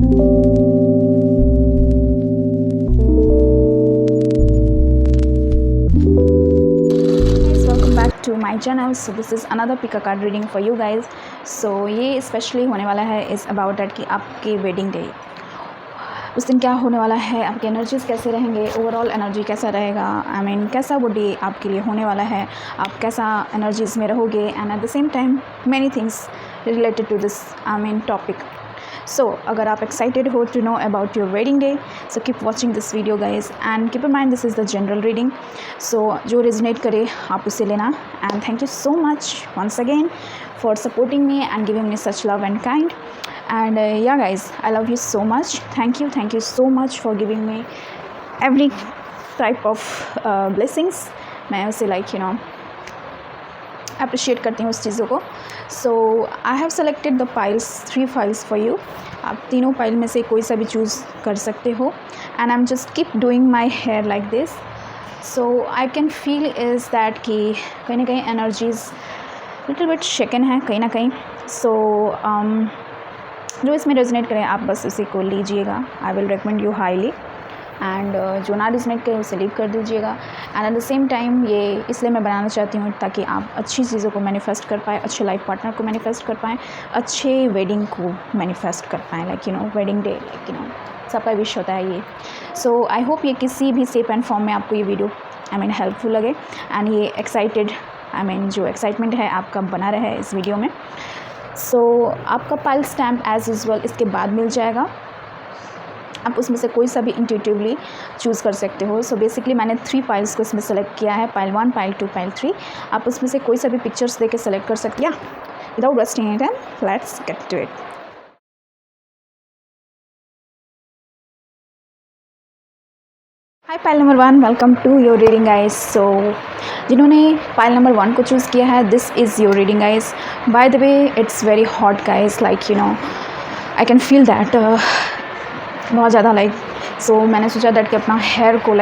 Welcome back to my channel. So this is another pick a card reading for you guys. So ये specially होने वाला है is about that कि आपकी wedding day, उस दिन क्या होने वाला है, आपके एनर्जीज़ कैसे रहेंगे, ओवरऑल एनर्जी कैसा रहेगा, आई मीन कैसा वो डे आपके लिए होने वाला है, आप कैसा एनर्जीज़ में रहोगे, and at the same time many things related to this I mean topic. So अगर आप एक्साइटेड हो to know about your wedding day, so keep watching this video guys and keep in mind this is the general reading. So जो resonate करे आप उसे लेना। And thank you so much once again for supporting me and giving me such love and kind. And yeah guys, I love you so much. Thank you so much for giving me every type of blessings. मैं उसे appreciate करती हूँ उस चीज़ों को। So I have selected the piles, 3 files for you. आप तीनों pile में से कोई सा भी चूज़ कर सकते हो। And I am just keep doing my hair like this. So I can feel is that कि कहीं ना कहीं एनर्जीज़ लिटिल बिट शेकन है कहीं ना कहीं। सो जो इसमें रेजोनेट करें आप बस उसी को लीजिएगा। I will recommend you highly. And जो ना रेजोनेट करे उसे लीव कर दीजिएगा। And at the same time ये इसलिए मैं बनाना चाहती हूँ ताकि आप अच्छी चीज़ों को मैनिफेस्ट कर पाएँ, अच्छे लाइफ पार्टनर को मैनिफेस्ट कर पाएँ, अच्छे वेडिंग को मैनिफेस्ट कर पाएँ, वेडिंग डे सबका विश होता है ये। सो आई होप ये किसी भी शेप एंड फॉर्म में आपको ये वीडियो हेल्पफुल लगे एंड ये एक्साइटेड जो एक्साइटमेंट है आपका बना रहे इस वीडियो में। सो आपका पाइल स्टैम्प एज़ यूजुअल इसके बाद मिल जाएगा। आप उसमें से कोई सा भी इंट्यूटिवली चूज़ कर सकते हो। सो बेसिकली मैंने 3 पाइल्स को इसमें सेलेक्ट किया है, पाइल 1, पाइल 2, पाइल 3। आप उसमें से कोई सा भी पिक्चर्स देके सेलेक्ट कर सकते हैं। Without wasting any time, let's get to it. Hi pile number 1, welcome to your reading guys. So जिन्होंने पाइल नंबर 1 को चूज़ किया है, this is your reading guys. By the way it's very hot guys, I can feel that बहुत ज़्यादा सो मैंने सोचा that कि अपना हेयर को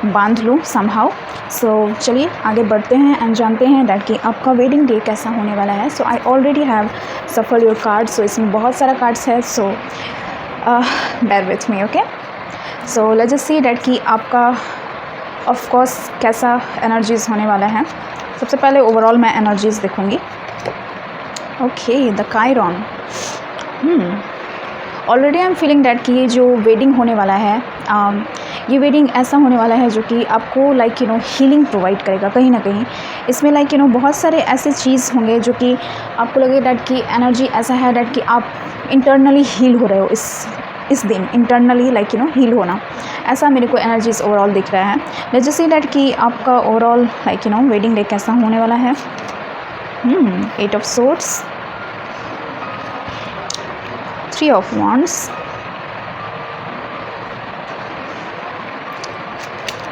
बांध लूँ समहाउ। सो चलिए आगे बढ़ते हैं एंड जानते हैं दैट कि आपका वेडिंग डे कैसा होने वाला है। So I already have shuffle your card. So इसमें बहुत सारा कार्ड्स है, so bear with me, okay. So let's just see that कि आपका ऑफ कोर्स कैसा एनर्जीज़ होने वाला है। सबसे पहले ओवरऑल मैं एनर्जीज़ देखूँगी। Okay, the Chiron. Already I am feeling that कि ये जो वेडिंग होने वाला है, ये वेडिंग ऐसा होने वाला है जो कि आपको हीलिंग प्रोवाइड करेगा कहीं ना कहीं। इसमें बहुत सारे ऐसे चीज़ होंगे जो कि आपको लगे डैट कि एनर्जी ऐसा है डैट कि आप इंटरनली हील हो रहे हो इस दिन, इंटरनली हील होना, ऐसा मेरे को एनर्जीज ओवरऑल दिख रहा है। लेट्स जस्ट सी डैट कि आपका ओवरऑल वेडिंग डे कैसा होने वाला है। 8 of swords, 3 of wands,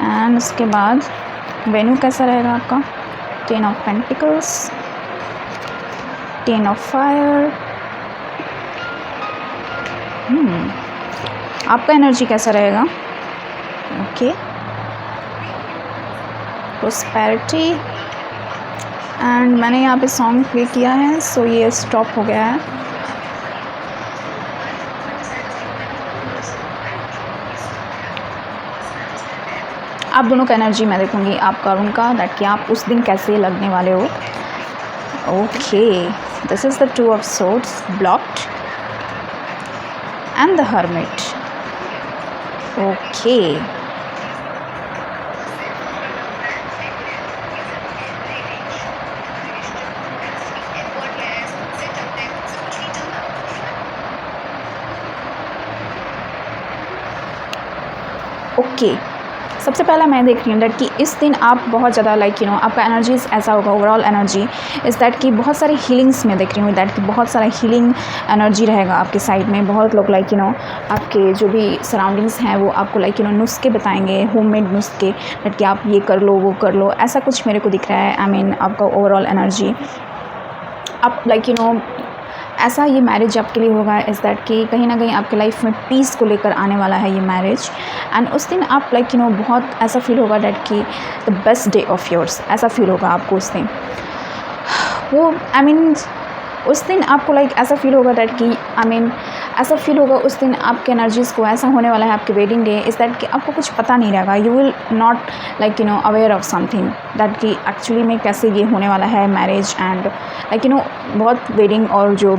and उसके बाद वेन्यू कैसा रहेगा आपका। 10 of pentacles, 10 of fire। आपका एनर्जी कैसा रहेगा। Okay, prosperity। एंड मैंने यहाँ पे सॉन्ग प्ले किया है, सो ये स्टॉप हो गया है। आप दोनों का एनर्जी मैं देखूँगी, आपका और उनका, दैट कि आप उस दिन कैसे लगने वाले हो। Okay, this is the 2 of swords, blocked, and the hermit। Okay, okay, सबसे पहला मैं देख रही हूँ दैट कि इस दिन आप बहुत ज़्यादा आपका एनर्जीज ऐसा होगा, ओवरऑल एनर्जी इज़ दैट कि बहुत सारे हीलिंग्स में देख रही हूँ दैट कि बहुत सारा हीलिंग एनर्जी रहेगा आपके साइड में। बहुत लोग आपके जो भी सराउंडिंग्स हैं वो आपको नुस्खे बताएंगे, होममेड नुस्खे, दैट कि आप ये कर लो वो कर लो, ऐसा कुछ मेरे को दिख रहा है। आई मीन आपका ओवरऑल एनर्जी आप ऐसा ये मैरिज आपके लिए होगा इज़ दैट कि कहीं ना कहीं आपके लाइफ में पीस को लेकर आने वाला है ये मैरिज। एंड उस दिन आप बहुत ऐसा फील होगा दैट कि the best day of yours, ऐसा फील होगा आपको उस दिन। वो उस दिन आपको ऐसा फील होगा दैट कि ऐसा फील होगा उस दिन आपके एनर्जीज़ को, ऐसा होने वाला है आपके वेडिंग डे इज़ दैट कि आपको कुछ पता नहीं रहेगा, you will not like aware of something that कि एक्चुअली में कैसे ये होने वाला है मैरिज एंड बहुत वेडिंग और जो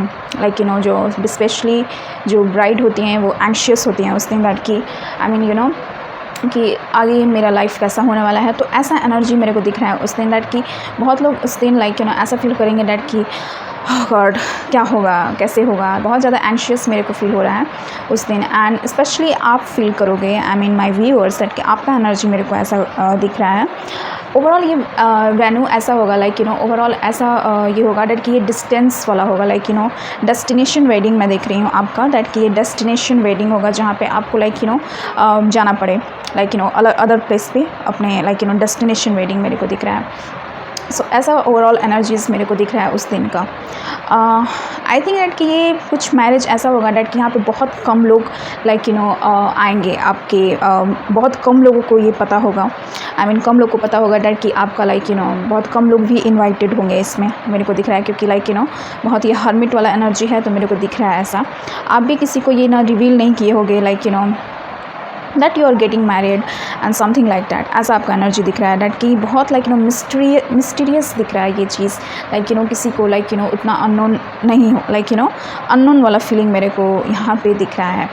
जो स्पेशली जो ब्राइड होती हैं वो एंशियस होती हैं उस दिन दैट कि आई मीन कि आगे मेरा लाइफ कैसा होने वाला है। तो ऐसा एनर्जी मेरे को दिख रहा है उस दिन दैट कि बहुत लोग उस दिन ऐसा फील करेंगे दैट कि गॉड क्या होगा, कैसे होगा, बहुत ज़्यादा एंशियस मेरे को फील हो रहा है उस दिन। एंड स्पेशली आप फील करोगे, I mean my viewers, that कि आपका एनर्जी मेरे को ऐसा दिख रहा है। ओवरऑल ये वेन्यू ऐसा होगा ओवरऑल ऐसा ये होगा दैट कि ये डिस्टेंस वाला होगा डेस्टिनेशन वेडिंग मैं देख रही हूँ आपका, दैट कि ये डेस्टिनेशन वेडिंग होगा जहाँ पे आपको जाना पड़े अलग अदर प्लेस पे अपने डेस्टिनेशन वेडिंग मेरे को दिख रहा है। सो ऐसा ओवरऑल एनर्जीज़ मेरे को दिख रहा है उस दिन का। आई थिंक दैट कि ये कुछ मैरिज ऐसा होगा दैट कि यहाँ पे बहुत कम लोग आएंगे आपके, बहुत कम लोगों को ये पता होगा, आई मीन कम लोग को पता होगा दैट कि आपका बहुत कम लोग भी इनवाइटेड होंगे इसमें मेरे को दिख रहा है, क्योंकि बहुत ये हर्मिट वाला एनर्जी है। तो मेरे को दिख रहा है ऐसा आप भी किसी को ये रिवील नहीं किए होंगे that you are getting married and something like that, ऐसा आपका एनर्जी दिख रहा है दैट कि बहुत मिस्टीरियस दिख रहा है ये चीज़, किसी को उतना अननोन नहीं हो, अननोन वाला फीलिंग मेरे को यहाँ पे दिख रहा है।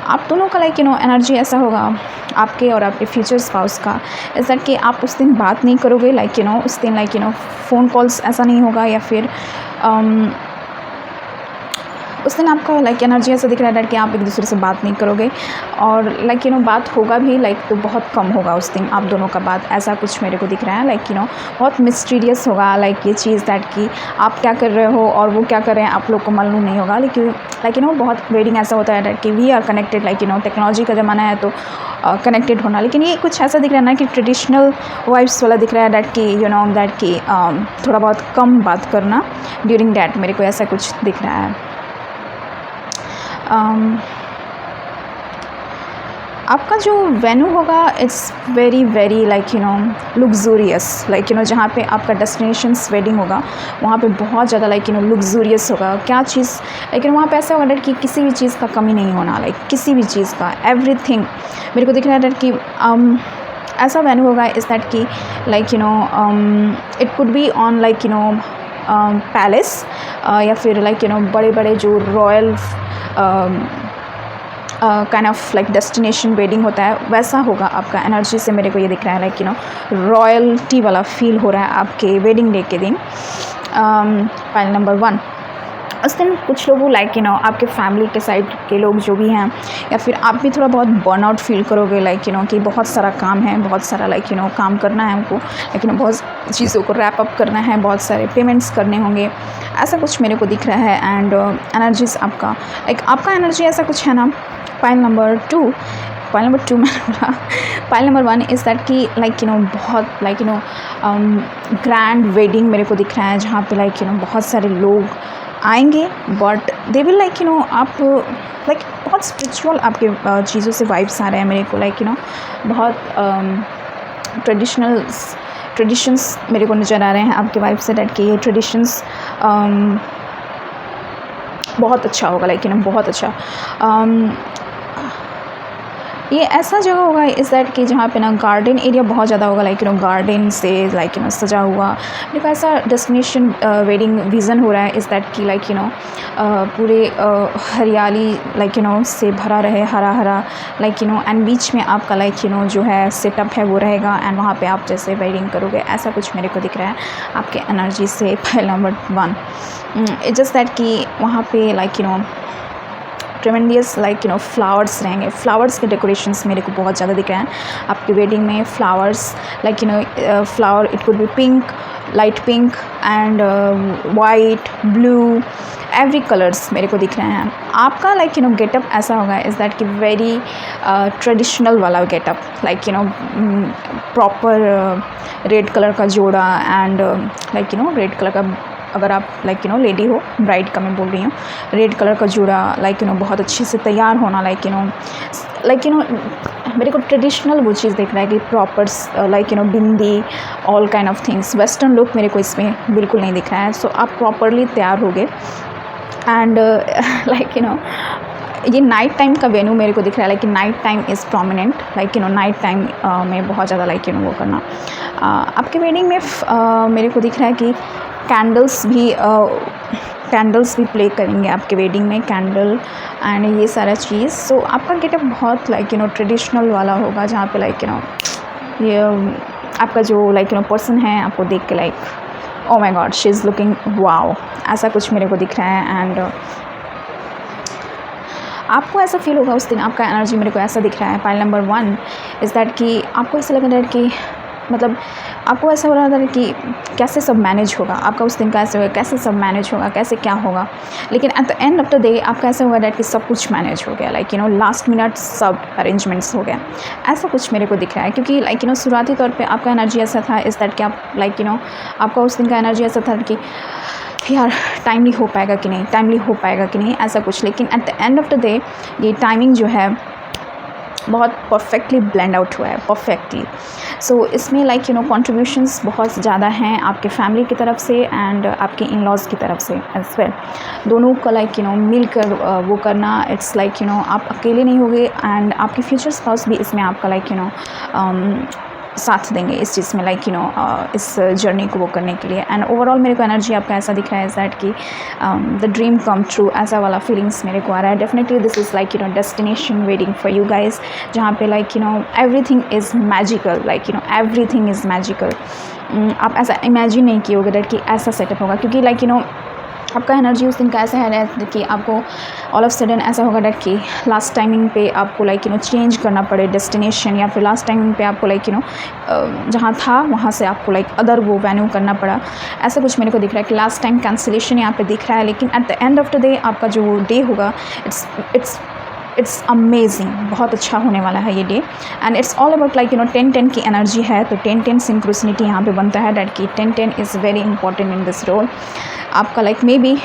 आप दोनों का एनर्जी ऐसा होगा आपके और आपके फ्यूचर स्पाउस का, इस दैट कि आप उस दिन बात नहीं करोगे उस दिन फ़ोन कॉल्स ऐसा नहीं होगा, या फिर उस दिन आपका एनर्जी ऐसा दिख रहा है कि आप एक दूसरे से बात नहीं करोगे, और बात होगा भी तो बहुत कम होगा उस दिन आप दोनों का बात, ऐसा कुछ मेरे को दिख रहा है। बहुत मिस्टीरियस होगा ये चीज़ दैट कि आप क्या कर रहे हो और वो क्या कर रहे हैं आप लोग को मालूम नहीं होगा, लेकिन बहुत वेडिंग ऐसा होता है दैट कि वी आर कनेक्टेड, टेक्नोलॉजी का ज़माना है तो कनेक्टेड होना, लेकिन ये कुछ ऐसा दिख रहा है ना कि ट्रेडिशनल वाइब्स वाला दिख रहा है दैट कि दैट कि थोड़ा बहुत कम बात करना ड्यूरिंग डैट, मेरे को ऐसा कुछ दिख रहा है। आपका जो वेन्यू होगा इट्स वेरी वेरी लग्जूरियस, जहाँ पे आपका डेस्टिनेशंस वेडिंग होगा वहाँ पे बहुत ज़्यादा लग्जूरियस होगा। क्या चीज़ वहाँ पे ऐसा होगा कि किसी भी चीज़ का कमी नहीं होना, किसी भी चीज़ का एवरीथिंग मेरे को दिख रहा है कि ऐसा वेन्यू होगा इस दैट कि it could be on palace, या फिर बड़े बड़े जो royal kind of destination wedding होता है वैसा होगा आपका एनर्जी से मेरे को ये दिख रहा है रॉयल्टी वाला फील हो रहा है आपके वेडिंग डे के दिन। फाइल नंबर 1, उस दिन कुछ लोग आपके फैमिली के साइड के लोग जो भी हैं, या फिर आप भी थोड़ा बहुत बर्नआउट फील करोगे कि बहुत सारा काम है, बहुत सारा काम करना है हमको, बहुत चीज़ों को रैप अप करना है, बहुत सारे पेमेंट्स करने होंगे, ऐसा कुछ मेरे को दिख रहा है। एंड एनर्जीज आपका आपका एनर्जी ऐसा कुछ है ना। फाइल नंबर 2 मैंने बोला, फाइल नंबर 1 इज़ दैट कि बहुत ग्रैंड वेडिंग मेरे को दिख रहा है जहाँ पे बहुत सारे लोग आएंगे, बट दे विल आप बहुत स्पिरिचुअल आपके चीज़ों से वाइब्स आ रहे हैं मेरे को बहुत ट्रेडिशंस मेरे को नज़र आ रहे हैं आपके वाइब से दैट कि ये ट्रेडिशंस बहुत अच्छा होगा बहुत अच्छा। ये ऐसा जगह होगा इस दैट कि जहाँ पे गार्डन एरिया बहुत ज़्यादा होगा गार्डन से सजा हुआ, मेरे को ऐसा डेस्टिनेशन वेडिंग विज़न हो रहा है इस दैट कि पूरे हरियाली से भरा रहे, हरा हरा एंड बीच में आपका जो है सेटअप है वो रहेगा, एंड वहाँ पे आप जैसे वेडिंग करोगे, ऐसा कुछ मेरे को दिख रहा है आपके एनर्जी से। File number 1 it's just that कि वहाँ पे ट्रेमेंडियस फ्लावर्स रहेंगे, फ्लावर्स के डेकोरेशंस मेरे को बहुत ज़्यादा दिख रहे हैं आपकी वेडिंग में। Flowers flower it could B pink, light pink and white, blue, every colours मेरे को दिख रहे हैं। आपका गेटअप ऐसा होगा इज़ दैट कि वेरी ट्रेडिशनल वाला गेटअप प्रॉपर रेड कलर का जोड़ा, एंड रेड कलर का, अगर आप लेडी हो, ब्राइड का मैं बोल रही हूँ, रेड कलर का जोड़ा बहुत अच्छे से तैयार होना मेरे को ट्रेडिशनल वो चीज़ दिख रहा है कि proper bindi, all kind of things. Western look मेरे को इसमें बिल्कुल नहीं दिख रहा है। सो आप प्रॉपरली तैयार होगे, एंड ये नाइट टाइम का वेन्यू मेरे को दिख रहा है, like night time is prominent, like night time में बहुत ज़्यादा लाइक वो करना। आपके वेडिंग में मेरे को दिख रहा है कि कैंडल्स भी प्ले करेंगे आपके वेडिंग में, कैंडल एंड ये सारा चीज़। सो आपका गेटअप बहुत लाइक ट्रेडिशनल वाला होगा, जहाँ पे लाइक ये आपका जो लाइक पर्सन है आपको देख के like oh my God she is looking wow, ऐसा कुछ मेरे को दिख रहा है। एंड आपको ऐसा फील होगा उस दिन, आपका एनर्जी मेरे को ऐसा दिख रहा है। पाइल नंबर 1 इज़ दैट कि आपको ऐसा लग रहा है कि मतलब आपको ऐसा हो रहा था कि कैसे सब मैनेज होगा, आपका उस दिन का ऐसे होगा, कैसे सब मैनेज होगा, कैसे क्या होगा। लेकिन at the end of the day आपका ऐसा होगा कि सब कुछ मैनेज हो गया, लाइक लास्ट मिनट सब अरेंजमेंट्स हो गया, ऐसा कुछ मेरे को दिख रहा है। क्योंकि लाइक शुरुआती तौर पे आपका एनर्जी ऐसा था इज़ दैट कि आप लाइक आपका उस दिन का एनर्जी ऐसा था कि यार टाइमली हो पाएगा कि नहीं, ऐसा कुछ। लेकिन at the end of the day ये टाइमिंग जो है बहुत परफेक्टली ब्लेंड आउट हुआ है, परफेक्टली। सो इसमें लाइक कॉन्ट्रीब्यूशंस बहुत ज़्यादा हैं आपके फैमिली की तरफ से एंड आपके इन लॉज़ की तरफ से एज वेल। दोनों का लाइक मिलकर वो करना, इट्स लाइक आप अकेले नहीं होगे एंड आपके फ्यूचर स्पाउस भी इसमें आपका लाइक साथ देंगे इस चीज़ में, लाइक इस जर्नी को वो करने के लिए। एंड ओवरऑल मेरे को एनर्जी आपका ऐसा दिख रहा है दैट कि द ड्रीम कम ट्रू, ऐसा वाला फीलिंग्स मेरे को आ रहा है। Definitely this is like destination waiting for you guys, जहाँ पे like everything is magical, like everything is magical. आप ऐसा इमेजिन नहीं किए होगे दैट कि ऐसा सेटअप होगा, क्योंकि लाइक आपका एनर्जी उस दिन का ऐसा है कि आपको ऑल ऑफ सडन ऐसा होगा डैट कि लास्ट टाइमिंग पे आपको लाइक चेंज करना पड़े डेस्टिनेशन, या फिर लास्ट टाइमिंग पे आपको लाइक जहाँ था वहाँ से आपको लाइक अदर वो वेन्यू करना पड़ा, ऐसा कुछ मेरे को दिख रहा है कि लास्ट टाइम कैंसिलेशन यहाँ पे दिख रहा है। लेकिन at the end of the day आपका जो डे होगा इट्स अमेजिंग, बहुत अच्छा होने वाला है ये day. And it's all about like 10-10 की एनर्जी है, तो 10-10 सिंक्रोसिटी यहाँ पे बनता है डैट कि 10-10 is very important in this role. आपका लाइक मे बी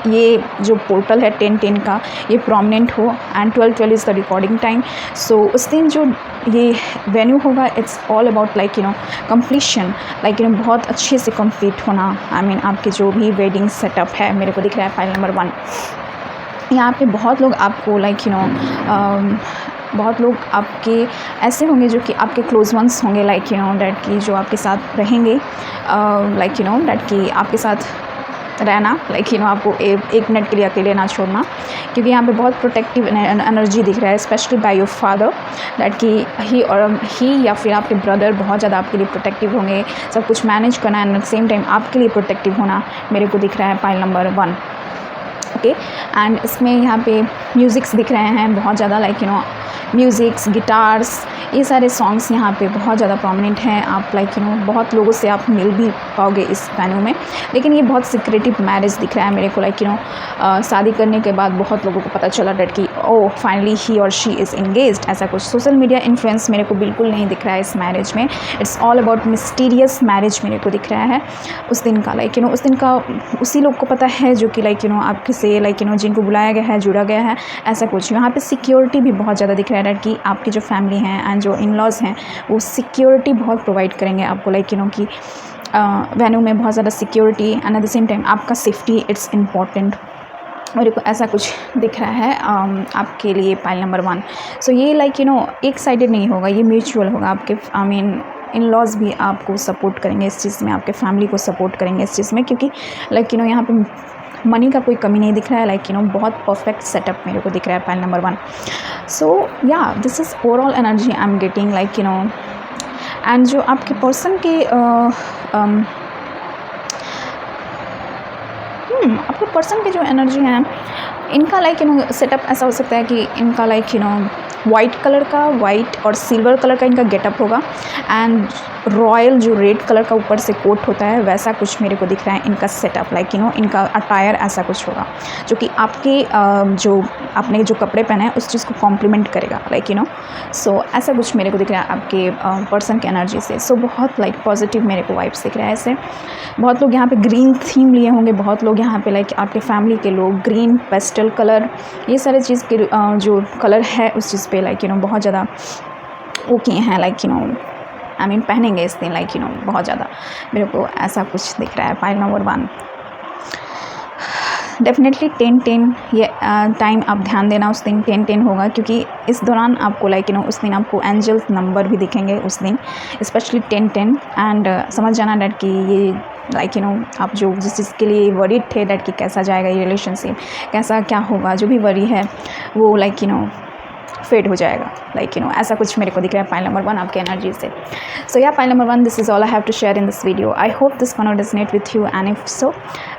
ये जो पोर्टल है 10-10 का ये प्रोमिनेंट हो and 12-12 is the recording time. So उस दिन जो ये वेन्यू होगा it's all about like completion, like बहुत अच्छे से कंप्लीट होना। आई मीन आपके जो भी वेडिंग सेटअप है मेरे को दिख रहा है फाइल नंबर 1। यहाँ पे बहुत लोग आपको लाइक बहुत लोग आपके ऐसे होंगे जो कि आपके क्लोज वंस होंगे, लाइक डैट की जो आपके साथ रहेंगे, लाइक डैट की आपके साथ रहना, लाइक आपको एक मिनट के लिए अकेले ना छोड़ना। क्योंकि यहाँ पे बहुत प्रोटेक्टिव एनर्जी दिख रहा है, specially by your father, that कि ही या फिर आपके ब्रदर बहुत ज़्यादा आपके लिए प्रोटेक्टिव होंगे, सब कुछ मैनेज करना and at the same time आपके लिए प्रोटेक्टिव होना मेरे को दिख रहा है पाइल नंबर 1। ओके, एंड इसमें यहाँ पे म्यूज़िक्स दिख रहे हैं बहुत ज़्यादा, लाइक म्यूज़िक्स, गिटार्स, ये सारे सॉन्ग्स यहाँ पे बहुत ज़्यादा प्रोमिनेंट हैं। आप लाइक बहुत लोगों से आप मिल भी पाओगे इस वेन्यू में। लेकिन ये बहुत सीक्रेटिव मैरिज दिख रहा है मेरे को, लाइक शादी करने के बाद बहुत लोगों को पता चला डैट कि ओ फाइनली ही और शी इज़ इंगेज्ड, ऐसा कुछ। सोशल मीडिया इन्फ्लुएंस मेरे को बिल्कुल नहीं दिख रहा है इस मैरिज में। It's all about mysterious marriage मेरे को दिख रहा है उस दिन का, लाइक उस दिन का उसी लोग को पता है जो कि लाइक आपके से लाइक जिनको बुलाया गया है, जुड़ा गया है, ऐसा कुछ। यहाँ पे सिक्योरिटी भी बहुत ज़्यादा दिख रहा है कि आपकी जो फैमिली हैं एंड जो इन लॉज़ हैं वो सिक्योरिटी बहुत प्रोवाइड करेंगे आपको, लाइक कि वेन्यू में बहुत ज़्यादा security and at the same time आपका सेफ्टी इट्स इम्पॉर्टेंट। मेरे को ऐसा कुछ दिख रहा है आपके लिए पाइल नंबर 1। सो ये लाइक एक साइडेड नहीं होगा, ये म्यूचुअल होगा। आपके आई मीन इन लॉज़ भी आपको सपोर्ट करेंगे इस चीज़ में, आपके फैमिली को सपोर्ट करेंगे इस चीज़ में, क्योंकि लाइक यहाँ पे मनी का कोई कमी नहीं दिख रहा है, लाइक बहुत परफेक्ट सेटअप मेरे को दिख रहा है पाइल नंबर 1। सो या this is overall energy I am getting, like and जो आपके पर्सन के आपके पर्सन की जो एनर्जी है इनका लाइक सेटअप ऐसा हो सकता है कि इनका लाइक वाइट कलर का, वाइट और सिल्वर कलर का इनका गेटअप होगा एंड रॉयल जो रेड कलर का ऊपर से कोट होता है वैसा कुछ मेरे को दिख रहा है इनका सेटअप, लाइक इनका अटायर ऐसा कुछ होगा जो कि आपके जो आपने जो कपड़े पहने हैं उस चीज़ को कॉम्प्लीमेंट करेगा, लाइक सो ऐसा कुछ मेरे को दिख रहा है आपके पर्सन की एनर्जी से। सो बहुत लाइक पॉजिटिव मेरे को वाइब्स दिख रहा है ऐसे। बहुत लोग यहाँ पे ग्रीन थीम लिए होंगे, बहुत लोग यहाँ पे लाइक आपके फैमिली के लोग ग्रीन, पेस्टल कलर, ये सारे चीज़ के जो कलर है उस चीज़ पे लाइक बहुत ज़्यादा वो किए हैं, लाइक आई मीन पहनेंगे इस दिन, लाइक बहुत ज़्यादा मेरे को ऐसा कुछ दिख रहा है पाइल नंबर 1। डेफिनेटली 10-10 ये टाइम आप ध्यान देना, उस दिन 10-10 होगा, क्योंकि इस दौरान आपको उस दिन आपको एंजल्स नंबर भी दिखेंगे उस दिन, स्पेशली 10-10। एंड समझ जाना डैट कि ये आप जो जिस चीज़ के लिए वरीड थे डैट कि कैसा जाएगा ये रिलेशनशिप, कैसा क्या होगा, जो भी वरी है वो फेड हो जाएगा, ऐसा कुछ मेरे को दिख रहा है पाइल नंबर 1 आपके एनर्जी से। So yeah pile number 1, this is all I have to share in this video. I hope this gonna resonate with you, and if so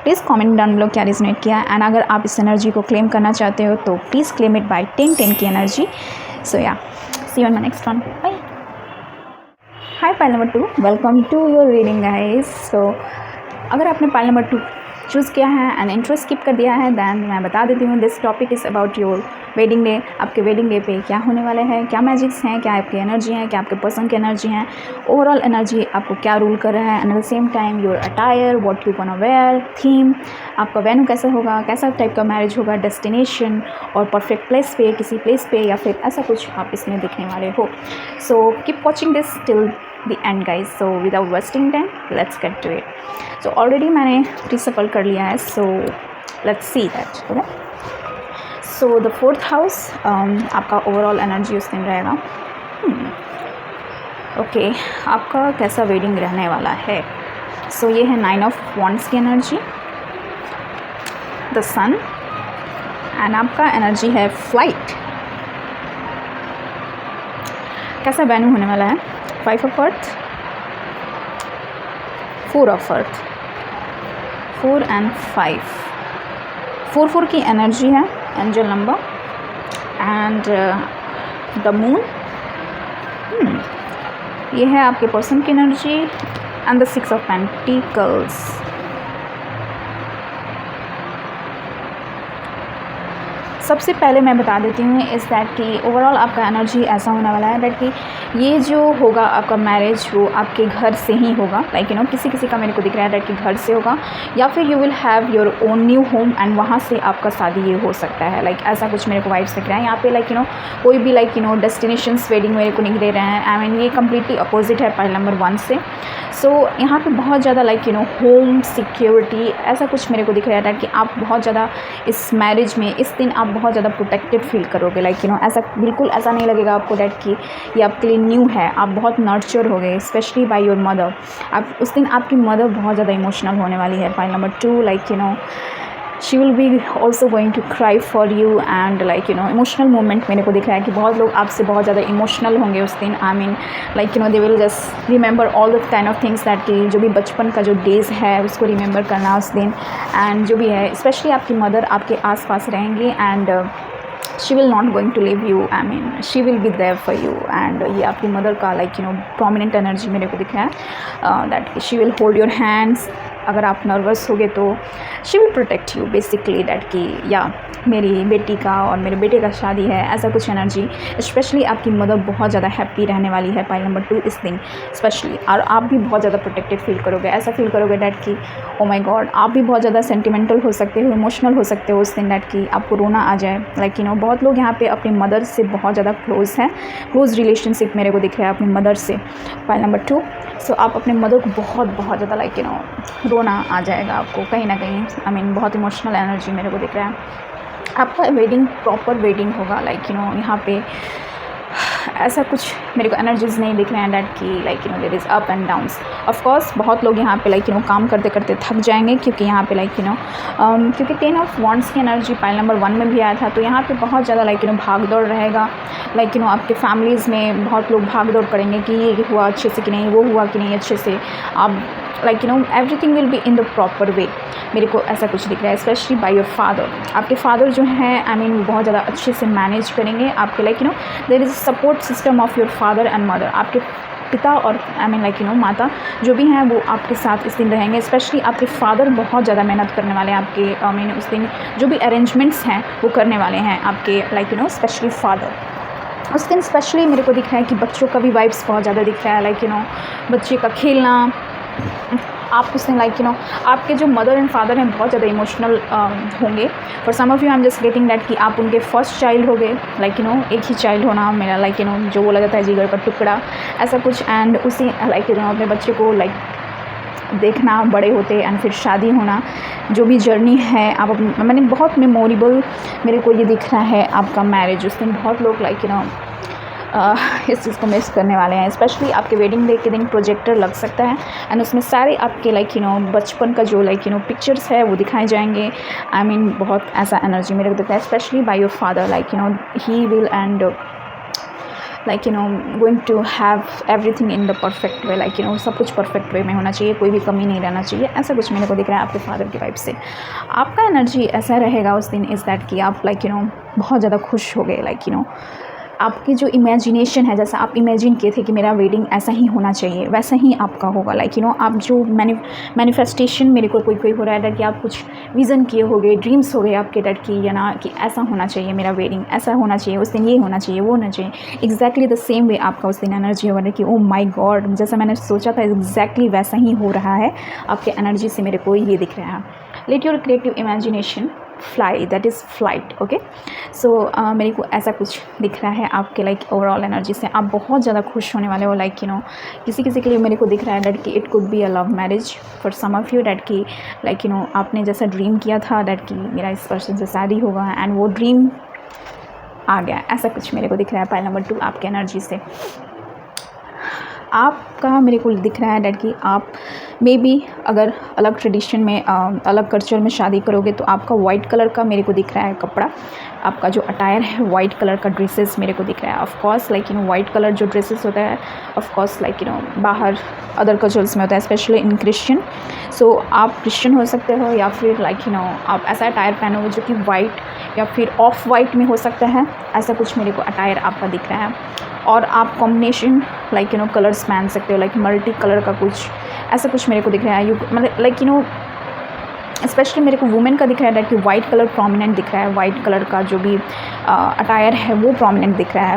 please comment down below क्या resonate किया। एंड अगर आप इस energy को claim करना चाहते हो तो प्लीज़ क्लेम इट बाय 10-10 की एनर्जी। सो या see you on my next one, bye. Hi pile number 2, welcome to your reading guys. So अगर आपने पाइल नंबर 2 चूज़ किया है एंड इंट्रो स्किप कर दिया है, दैन मैं बता देती हूँ, this topic is about your wedding day. आपके वेडिंग डे पे क्या होने वाले हैं, क्या मैजिक्स हैं, क्या आपकी एनर्जी हैं, क्या आपके पर्सन की एनर्जी हैं, ओवरऑल एनर्जी आपको क्या रूल कर रहा है, and at the same time your attire, what you gonna wear, theme, आपका वेन्यू कैसा होगा, कैसा टाइप का मैरिज होगा, डेस्टिनेशन और परफेक्ट प्लेस पे, किसी प्लेस पे, या फिर ऐसा कुछ आप इसमें देखने वाले हो। सो keep watching this till the end guys. So without wasting time, let's get to it. So already मैंने pre-shuffle कर लिया है, so let's see that. Okay, so the 4th house आपका overall energy उस दिन रहेगा। ओके, आपका कैसा वेडिंग रहने वाला है। सो ये है 9 ऑफ वॉन्ड्स की एनर्जी, द सन, एंड आपका एनर्जी है फ्लाइट। कैसा वेन्यू होने वाला है, 5 of earth, 4 of earth, 4 and 5, 4 की एनर्जी है, angel number, and the moon, ये है आपके पर्सन की energy, and the 6 of pentacles. सबसे पहले मैं बता देती हूँ इस दैट कि ओवरऑल आपका एनर्जी ऐसा होने वाला है दैट कि ये जो होगा आपका मैरिज वो आपके घर से ही होगा। किसी किसी का मेरे को दिख रहा है दैट कि घर से होगा, या फिर you will have your own new home and वहाँ से आपका शादी ये हो सकता है। ऐसा कुछ मेरे को वाइब्स दिख रहा है यहाँ पे। कोई भी डेस्टिनेशंस वेडिंग मेरे को नहीं दे रहे हैं। आई मीन ये कम्प्लीटली अपोजिट है पाइल नंबर 1 से। सो यहाँ पे बहुत ज़्यादा होम सिक्योरिटी ऐसा कुछ मेरे को दिख रहा है दैट कि आप बहुत ज़्यादा इस मैरिज में इस दिन आप बहुत ज़्यादा प्रोटेक्टेड फील करोगे। ऐसा बिल्कुल ऐसा नहीं लगेगा आपको दैट कि ये आपके लिए न्यू है। आप बहुत नर्चर हो गए, स्पेशली बाय योर मदर। आप उस दिन आपकी मदर बहुत ज़्यादा इमोशनल होने वाली है। Pile number 2 she will be also going to cry for you and emotional moment मेरे को दिख रहा है कि बहुत लोग आपसे बहुत ज़्यादा इमोशनल होंगे उस दिन। I mean they will just remember all the kind of things that कि जो भी बचपन का जो डेज़ है उसको रिमेंबर करना उस दिन। एंड जो भी है स्पेशली आपकी मदर आपके आस पास रहेंगी and she will not going to leave you. I mean she will be there for you. And ये आपकी मदर का प्रोमिनेंट एनर्जी मेरे को दिख रहा है that she will hold your hands. अगर आप नर्वस होगे तो she will protect you basically that कि या मेरी बेटी का और मेरे बेटे का शादी है, ऐसा कुछ एनर्जी। स्पेशली आपकी मदर बहुत ज़्यादा हैप्पी रहने वाली है पाइल नंबर 2 इस दिन स्पेशली। और आप भी बहुत ज़्यादा प्रोटेक्टेड फील करोगे। ऐसा फील करोगे डैट कि ओ माय गॉड, आप भी बहुत ज़्यादा सेंटिमेंटल हो सकते हो, इमोशनल हो सकते हो उस दिन डैट कि आपको रोना आ जाए। बहुत लोग यहाँ पे अपनी मदर से बहुत ज़्यादा क्लोज़ हैं। क्लोज़ रिलेशनशिप मेरे को दिख रहा है अपनी मदर से पाइल नंबर 2। सो आप अपने मदर को बहुत ज़्यादा रोना आ जाएगा आपको कहीं ना कहीं। आई मीन बहुत इमोशनल एनर्जी मेरे को दिख रहा है। आपका वेडिंग प्रॉपर वेडिंग होगा। यहाँ पे ऐसा कुछ मेरे को एनर्जीज नहीं दिख रहे हैं डैट कि there is up and downs. Of course बहुत लोग यहाँ पे काम करते करते थक जाएंगे, क्योंकि यहाँ पे क्योंकि 10 ऑफ वॉन्ड्स की एनर्जी पाइल नंबर 1 में भी आया था। तो यहाँ पे बहुत ज़्यादा भाग दौड़ रहेगा। आपके फैमिलीज़ में बहुत लोग भाग दौड़ करेंगे कि ये हुआ अच्छे से कि नहीं, वो हुआ कि नहीं अच्छे से। आप everything will be in the proper way. मेरे को ऐसा कुछ दिख रहा है स्पेशली बाय योर फादर। आपके फादर जो हैं आई मीन बहुत ज़्यादा अच्छे से मैनेज करेंगे आपके there is support system of your father and mother. आपके पिता और आई मीन माता जो भी हैं वो आपके साथ इस दिन रहेंगे। स्पेशली आपके फादर बहुत ज़्यादा मेहनत करने वाले हैं आपके आई मीन उस दिन जो भी अरेंजमेंट्स हैं वो करने वाले हैं आपके स्पेशली फादर उस दिन। स्पेशली मेरे को दिख रहा है कि बच्चों का भी वाइब्स बहुत ज़्यादा दिख रहा है। बच्चे का खेलना आप उस दिन आपके जो मदर एंड फादर हैं बहुत ज़्यादा इमोशनल होंगे। For some of you I am just getting that कि आप उनके फर्स्ट चाइल्ड हो गए। एक ही चाइल्ड होना मेरा जो बोला जाता है जिगर का टुकड़ा ऐसा कुछ। एंड उसी अपने बच्चे को देखना बड़े होते एंड फिर शादी होना, जो भी जर्नी है आप मैंने बहुत मेमोरेबल मेरे को ये दिख रहा है आपका मैरिज। उस दिन बहुत लोग लाइक इस चीज़ को मिस करने वाले हैं। स्पेशली आपके वेडिंग डे के दिन प्रोजेक्टर लग सकता है एंड उसमें सारे आपके बचपन का जो पिक्चर्स है वो दिखाए जाएंगे। आई मीन बहुत ऐसा एनर्जी मेरे को दिखता है, specially by your father he will and going to have everything in the perfect way, सब कुछ परफेक्ट वे में होना चाहिए, कोई भी कमी नहीं रहना चाहिए। ऐसा कुछ मेरे को दिख रहा है आपके फादर की वाइफ से। आपका एनर्जी ऐसा रहेगा उस दिन इज़ दैट कि आप बहुत ज़्यादा खुश हो गए। आपकी जो इमेजिनेशन है, जैसा आप इमेजिन किए थे कि मेरा वेडिंग ऐसा ही होना चाहिए, वैसा ही आपका होगा। आप जो मैनिफेस्टेशन मेरे को कोई हो रहा है डैड कि आप कुछ विज़न किए हो गए, ड्रीम्स हो गए आपके डैड की, या ना कि ऐसा होना चाहिए मेरा वेडिंग, ऐसा होना चाहिए, उस दिन ये होना चाहिए, वो होना चाहिए। एग्जैक्टली द सेम वे आपका उस दिन एनर्जी होगा कि ओ माई गॉड, जैसा मैंने सोचा था एग्जैक्टली वैसा ही हो रहा है। आपके एनर्जी से मेरे को ये दिख रहा है। Let your creative imagination fly, that is flight. Okay, so मेरे को ऐसा कुछ दिख रहा है आपके ओवरऑल एनर्जी से। आप बहुत ज़्यादा खुश होने वाले हो। किसी के लिए मेरे को दिख रहा है डैट कि it could be a love marriage for some of you, that कि आपने जैसा ड्रीम किया था डैट कि मेरा इस पर्सन से शादी होगा एंड वो ड्रीम आ गया। ऐसा कुछ मेरे को दिख रहा है। पाइल नंबर 2 आपके एनर्जी से आपका मेरे को दिख रहा है डैट कि आप मे बी अगर अलग ट्रेडिशन में अलग कल्चर में शादी करोगे तो आपका वाइट कलर का मेरे को दिख रहा है कपड़ा, आपका जो अटायर है वाइट कलर का ड्रेसेस मेरे को दिख रहा है। ऑफ कोर्स वाइट कलर जो ड्रेसेस होता है ऑफ कोर्स बाहर अदर कल्चर्स में होता है, स्पेशली इन क्रिश्चियन। सो आप क्रिश्चियन हो सकते हो या फिर आप ऐसा अटायर पहनोगे जो कि वाइट या फिर ऑफ वाइट में हो सकता है। ऐसा कुछ मेरे को अटायर आपका दिख रहा है। और आप कॉम्बिनेशन कलर्स पहन सकते हो, मल्टी कलर का कुछ ऐसा कुछ मेरे को दिख रहा है। मतलब स्पेशली मेरे को वुमेन का दिख रहा है कि वाइट कलर प्रोमिनेंट दिख रहा है। वाइट कलर का जो भी अटायर है वो प्रोमिनेंट दिख रहा है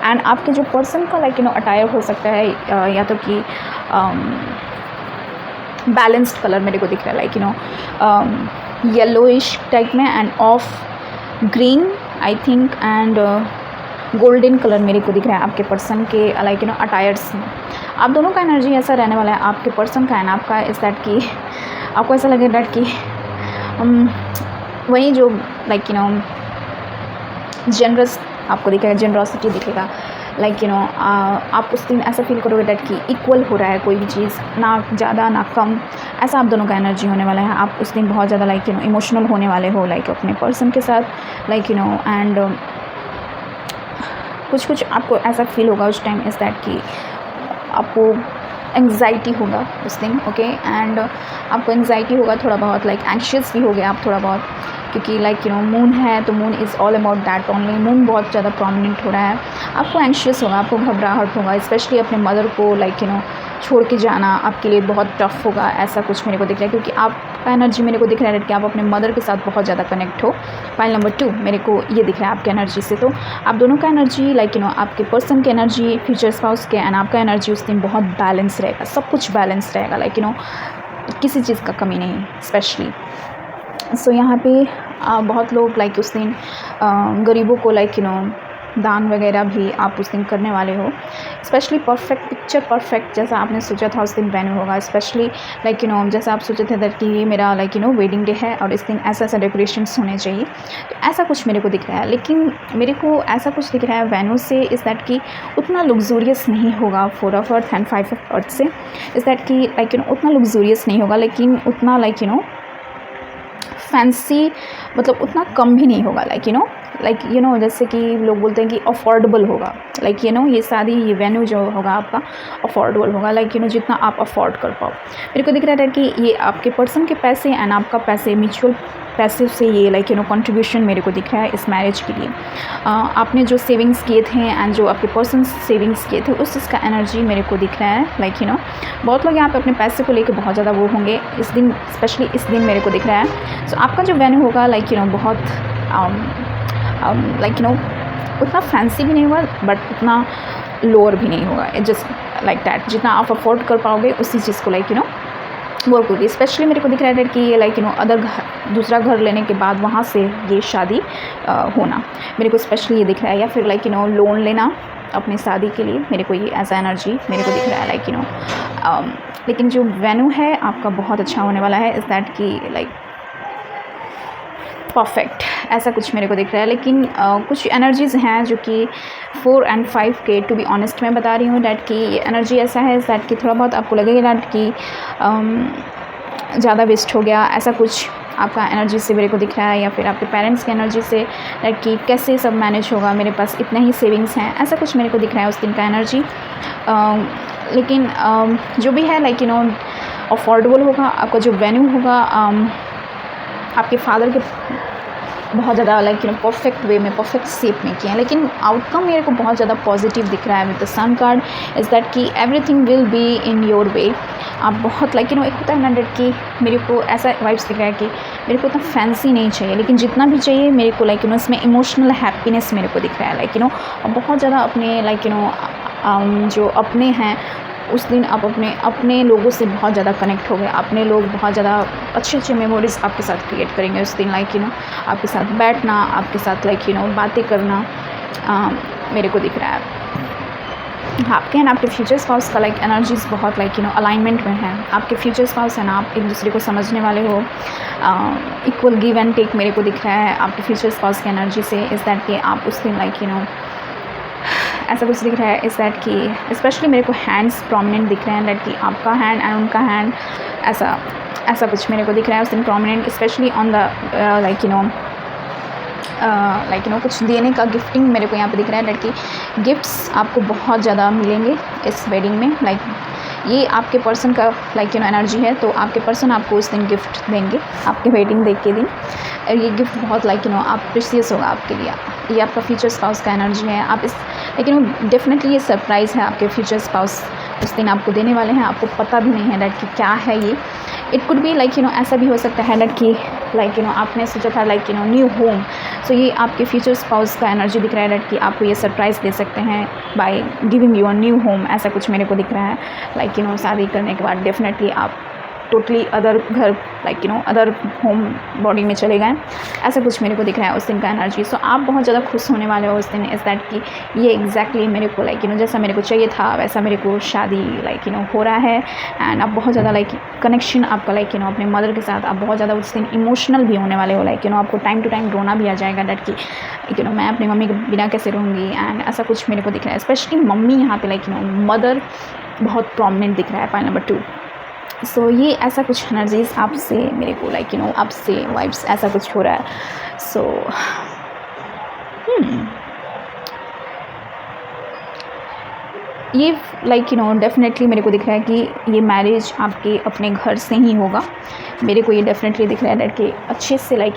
एंड आपके जो पर्सन का अटायर हो सकता है या तो कि बैलेंस्ड कलर मेरे को दिख रहा है येलोइश टाइप में end of green I think and golden colour मेरे को दिख रहा है आपके पर्सन के अटायर्स में। आप दोनों का एनर्जी ऐसा रहने वाला है, आपके पर्सन का एंड आपका, इस दैट कि आपको ऐसा लगे डैट कि वही जो जनरस आपको दिखेगा, जनरॉसिटी दिखेगा। आप उस दिन ऐसा फील करोगे डैट कि इक्वल हो रहा है कोई भी चीज़, ना ज़्यादा ना कम। ऐसा आप दोनों का एनर्जी होने वाला है। आप उस दिन बहुत ज़्यादा इमोशनल होने वाले हो अपने पर्सन के साथ एंड कुछ आपको ऐसा फील होगा उस टाइम इज़ दैट कि आपको एंग्जाइटी होगा उस दिन। ओके, एंड आपको एंग्जाइटी होगा थोड़ा बहुत, एंशियस भी हो गया आप थोड़ा बहुत, क्योंकि मून है तो moon is all about that only. Moon बहुत ज़्यादा प्रोमिनेंट हो रहा है। आपको एंशियस होगा, आपको घबराहट होगा, स्पेशली अपने मदर को छोड़ के जाना आपके लिए बहुत टफ होगा। ऐसा कुछ मेरे को दिख रहा है क्योंकि आपका एनर्जी मेरे को दिख रहा है कि आप अपने मदर के साथ बहुत ज़्यादा कनेक्ट हो। पाइल नंबर 2 मेरे को ये दिख रहा है आपके एनर्जी से। तो आप दोनों का एनर्जी आपके पर्सन की एनर्जी, फ्यूचर स्पाउस के एंड आपका एनर्जी उस दिन बहुत बैलेंस रहेगा, सब कुछ बैलेंस रहेगा, किसी चीज़ का कमी नहीं स्पेशली। सो यहाँ पे बहुत लोग उस दिन गरीबों को दान वगैरह भी आप उस दिन करने वाले हो। स्पेशली परफेक्ट पिक्चर परफेक्ट जैसा आपने सोचा था उस दिन वेन्यू होगा। स्पेशली जैसा आप सोचे थे दैट कि ये मेरा वेडिंग डे है और इस दिन ऐसा ऐसा डेकोरेशंस होने चाहिए, तो ऐसा कुछ मेरे को दिख रहा है। लेकिन मेरे को ऐसा कुछ दिख रहा है वेन्यू से इज़ दैट कि उतना लग्जूरियस नहीं होगा 4 of earth and 5 of earth से। इज़ दैट कि उतना लग्जूरियस नहीं होगा, लेकिन उतना फैंसी, मतलब उतना कम भी नहीं होगा, जैसे कि लोग बोलते हैं कि अफोर्डेबल होगा। ये शादी, ये वेन्यू जो होगा आपका अफोर्डेबल होगा, जितना आप अफोर्ड कर पाओ। मेरे को दिख रहा है कि ये आपके पर्सन के पैसे एंड आपका पैसे, म्यूचुअल पैसे से ये कंट्रीब्यूशन मेरे को दिख रहा है इस मैरिज के लिए। आपने जो सेविंग्स किए थे एंड जो आपके पर्सन सेविंग्स किए थे उस चीज़ का एनर्जी मेरे को दिख रहा है। बहुत लोग यहाँ पे अपने पैसे को लेके बहुत ज़्यादा वो होंगे इस दिन, स्पेशली इस दिन मेरे को दिख रहा है। सो आपका जो वेन्यू होगा बहुत उतना फैंसी भी नहीं होगा बट उतना लोअर भी नहीं होगा, जस्ट लाइक दैट। जितना आप अफोर्ड कर पाओगे उसी चीज़ को वर्क होगी। स्पेशली मेरे को दिख रहा है कि ये अदर दूसरा घर लेने के बाद वहाँ से ये शादी होना मेरे को स्पेशली ये दिख रहा है। या फिर लोन लेना अपनी शादी के लिए, मेरे को ये ऐसा एनर्जी मेरे को दिख रहा है लाइक लेकिन जो वेन्यू है आपका बहुत अच्छा होने वाला है, इज़ दैट कि लाइक परफेक्ट, ऐसा कुछ मेरे को दिख रहा है। लेकिन कुछ एनर्जीज़ हैं जो कि 4 और 5 के, टू बी ऑनेस्ट मैं बता रही हूँ डैट कि ये एनर्जी ऐसा है दैट कि थोड़ा बहुत आपको लगेगा डैट कि ज़्यादा वेस्ट हो गया, ऐसा कुछ आपका एनर्जी से मेरे को दिख रहा है, या फिर आपके पेरेंट्स की एनर्जी से डैट कि कैसे सब मैनेज होगा, मेरे पास इतने ही सेविंग्स हैं, ऐसा कुछ मेरे को दिख रहा है उस दिन का एनर्जी। लेकिन जो भी है लाइक अफोर्डेबल होगा, आपका जो वेन्यू होगा आपके फादर के बहुत ज़्यादा लाइक परफेक्ट वे में, परफेक्ट शेप में किए हैं। लेकिन आउटकम मेरे को बहुत ज़्यादा पॉजिटिव दिख रहा है with the sun card, is that कि everything will be in your way. आप बहुत लाइक एक होता है ना डैट कि मेरे को ऐसा वाइब्स दिख रहा है कि मेरे को इतना फैंसी नहीं चाहिए, लेकिन जितना भी चाहिए मेरे को लाइक इसमें इमोशनल हैप्पीनेस मेरे को दिख रहा है लाइक और बहुत ज़्यादा अपने लाइक जो अपने हैं उस दिन आप अपने लोगों से बहुत ज़्यादा कनेक्ट हो गए, अपने लोग बहुत ज़्यादा अच्छे मेमोरीज़ आपके साथ क्रिएट करेंगे उस दिन लाइक आपके साथ बैठना, आपके साथ लाइक बातें करना मेरे को दिख रहा है। आपके एंड आपके फ्यूचर स्पाउस का लाइक एनर्जीज़ बहुत लाइक अलाइनमेंट में है। आपके फ्यूचर स्पाउस है ना, आप एक दूसरे को समझने वाले हो, इक्वल गिव एंड टेक मेरे को दिख रहा है आपके फ्यूचर स्पाउस की एनर्जी से, इज़ दैट कि आप उस दिन लाइक ऐसा कुछ दिख रहा है, इज़ दैट कि स्पेशली मेरे को हैंड्स प्रोमिनेंट दिख रहे हैं, दैट कि आपका हैंड एंड उनका हैंड ऐसा कुछ मेरे को दिख रहा है उस दिन prominent, specially on the like कुछ देने का गिफ्टिंग मेरे को यहाँ पे दिख रहा है, दैट कि गिफ्ट्स आपको बहुत ज़्यादा मिलेंगे इस वेडिंग में। लाइक ये आपके पर्सन का लाइक एनर्जी है, तो आपके पर्सन आपको उस दिन गिफ्ट देंगे आपके वेडिंग डे के दिन। ये गिफ्ट बहुत लाइक आप प्रीशियस होगा आपके लिए, ये आपका फ्यूचर स्पाउस का एनर्जी है। आप इस लेकिन डेफिनेटली ये सरप्राइज़ है आपके फ्यूचर स्पाउस उस दिन आपको देने वाले हैं, आपको पता भी नहीं है डैट कि क्या है ये। इट कुड बी लाइक ऐसा भी हो सकता है डैट कि लाइक आपने सोचा था लाइक न्यू होम, सो ये आपके फ्यूचर स्पाउस का एनर्जी दिख रहा है डैट कि आपको ये सरप्राइज़ दे सकते हैं by giving you a new home, ऐसा कुछ मेरे को दिख रहा है। लाइक शादी करने के बाद डेफिनेटली आप टोटली अदर घर लाइक अदर होम बॉडी में चले गए, ऐसा कुछ मेरे को दिख रहा है उस दिन का एनर्जी। सो आप बहुत ज़्यादा खुश होने वाले हो उस दिन, इज़ दैट कि ये एग्जैक्टली मेरे को लाइक जैसा मेरे को चाहिए था वैसा मेरे को शादी लाइक हो रहा है। एंड आप बहुत ज़्यादा लाइक कनेक्शन आपका लाइक अपने मदर के साथ आप बहुत ज़्यादा उस दिन इमोशनल भी होने वाले हो, लाइक आपको टाइम टू टाइम रोना भी आ जाएगा डैट कि मैं अपनी मम्मी के बिना कैसे रहूँगी, एंड ऐसा कुछ मेरे को दिख रहा है। स्पेशली मम्मी यहाँ पे लाइक मदर बहुत प्रोमिनेंट दिख रहा है, पॉइंट नंबर 2। सो ये ऐसा कुछ एनर्जीज आपसे मेरे को लाइक आपसे वाइब्स ऐसा कुछ हो रहा है। सो ये लाइक डेफिनेटली मेरे को दिख रहा है कि ये मैरिज आपके अपने घर से ही होगा। मेरे को ये डेफिनेटली दिख रहा है कि अच्छे से लाइक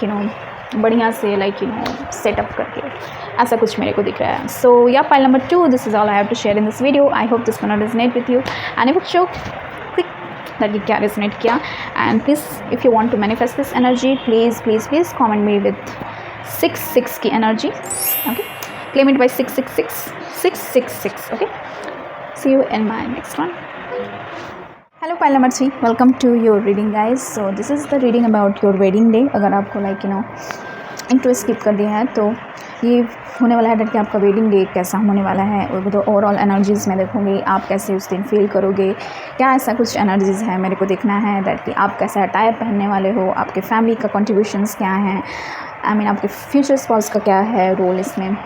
बढ़िया से लाइक सेटअप करके ऐसा कुछ मेरे को दिख रहा है। So yeah pile number 2, this is all I have to share in this video. I hope this gonna resonate with you and if so that you क्या resonate किया, and please if you want to manifest this energy please comment me with 666 की energy, okay, claim it by 666 okay। See you in my next one। Hello pile number 3, welcome to your reading guys. So this is the reading about your wedding day. अगर आपको like intro skip कर दिया है तो ये होने वाला है कि आपका वेडिंग डे कैसा होने वाला है, और तो ओवरऑल एनर्जीज़ में देखूँगी आप कैसे उस दिन फील करोगे, क्या ऐसा कुछ एनर्जीज़ है मेरे को देखना है दैट कि आप कैसा अटायर पहनने वाले हो, आपके फैमिली का कंट्रीब्यूशंस क्या हैं, आई मीन आपके फ्यूचर स्पाउस का क्या है रोल इसमें।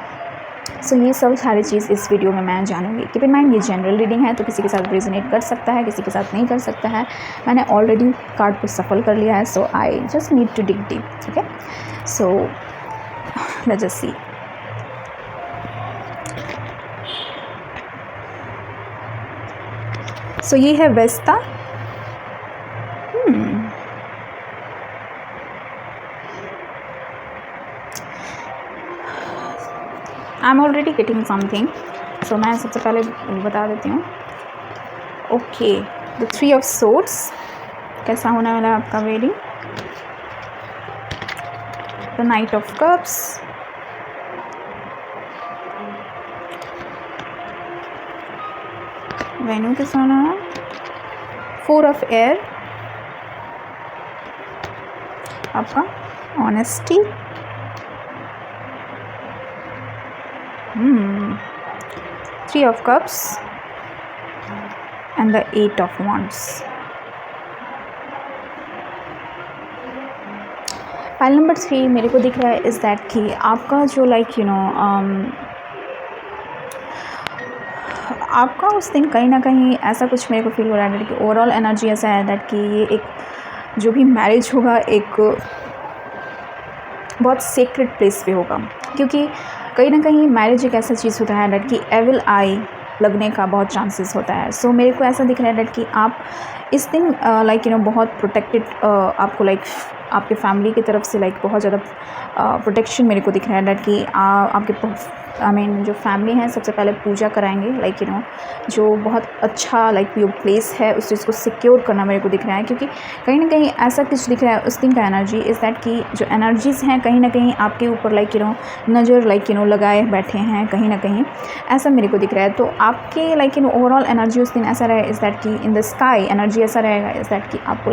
सो ये सब सारी चीज़ इस वीडियो में मैं जानूँगी। कीप इन माइंड ये जनरल रीडिंग है, तो किसी के साथ रेजोनेट कर सकता है, किसी के साथ नहीं कर सकता है। मैंने ऑलरेडी कार्ड को सफल कर लिया है, so I just need to dig deep, ठीक है। So let's just see. So ये है वेस्ता। I am already getting something, so मैं सबसे पहले बता देती हूँ। ओके, द 3 ऑफ सोर्ड्स, कैसा होने वाला है आपका wedding. The night of cups, venue कैसा होना है। 4 ऑफ एयर, आपका honesty, 3 of Cups and the 8 of Wands. Pile number 3 मेरे को दिख रहा है इज़ दैट कि आपका जो आपका उस दिन कहीं ना कहीं ऐसा कुछ मेरे को फील हो रहा है कि ओवरऑल एनर्जी ऐसा है दैट कि ये एक जो भी मैरिज होगा एक बहुत सीक्रेट प्लेस पे होगा, क्योंकि कहीं ना कहीं मैरिज एक ऐसा चीज़ होता है दैट कि एविल आई लगने का बहुत चांसेस होता है। सो मेरे को ऐसा दिख रहा है दैट कि आप इस दिन बहुत प्रोटेक्टेड, आपको आपके फैमिली की तरफ से बहुत ज़्यादा प्रोटेक्शन मेरे को दिख रहा है दैट कि आपके जो फैमिली है सबसे पहले पूजा कराएंगे जो बहुत अच्छा यो प्लेस है उस चीज़ को सिक्योर करना मेरे को दिख रहा है, क्योंकि कहीं ना कहीं ऐसा कुछ दिख रहा है उस दिन का एनर्जी इज़ दैट कि जो एनर्जीज़ हैं कहीं ना कहीं आपके ऊपर नज़र लगाए बैठे हैं कहीं ना कहीं, ऐसा मेरे को दिख रहा है। तो आपके ओवरऑल एनर्जी उस दिन ऐसा रहे इज़ दैट कि इन द स्काई एनर्जी ऐसा रहेगा इज़ दैट कि आपको